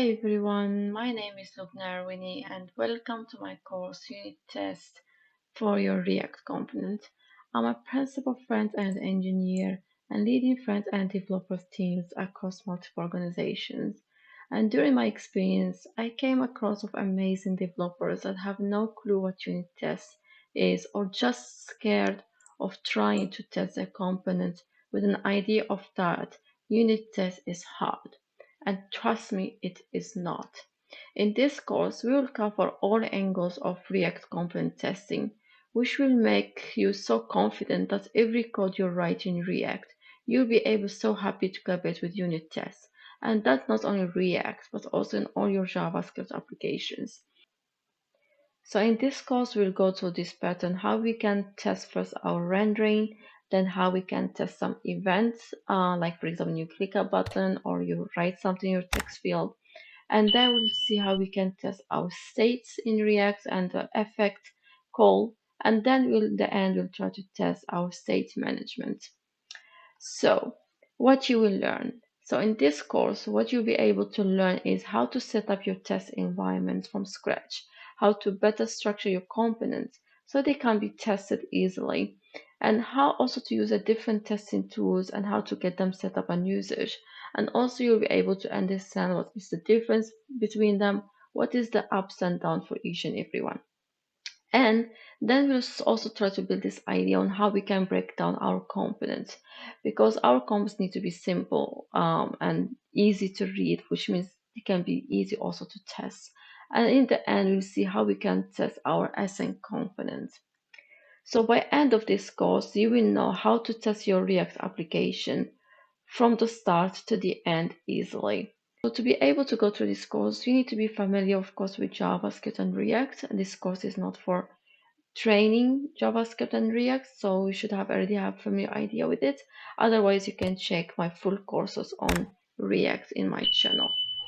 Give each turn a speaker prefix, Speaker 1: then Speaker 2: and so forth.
Speaker 1: Hi everyone, my name is Lubna Arwini and welcome to my course Unit Test for your React component. I'm a principal front-end engineer and leading front-end developer teams across multiple organizations. And during my experience, I came across of amazing developers that have no clue what unit test is or just scared of trying to test their components with an idea of that unit test is hard. And trust me, it is not. In this course, we will cover all angles of React component testing, which will make you so confident that every code you write in React, you'll be able so happy to collaborate with unit tests. And that's not only React, but also in all your JavaScript applications. So in this course, we'll go through this pattern, how we can test first our rendering, then how we can test some events, like for example, you click a button or you write something in your text field, and then we'll see how we can test our states in React and the effect call, and then the end we'll try to test our state management. So, what you will learn. So, in this course, what you'll be able to learn is how to set up your test environments from scratch, how to better structure your components so they can be tested easily, and how also to use a different testing tools and how to get them set up and usage. And also, you'll be able to understand what is the difference between them, what is the ups and downs for each and every one. And then we'll also try to build this idea on how we can break down our components because our components need to be simple and easy to read, which means it can be easy also to test. And in the end, we'll see how we can test our async components. So by end of this course, you will know how to test your React application from the start to the end easily. So to be able to go through this course, you need to be familiar, of course, with JavaScript and React. And this course is not for training JavaScript and React, so you should have already have familiar idea with it. Otherwise, you can check my full courses on React in my channel.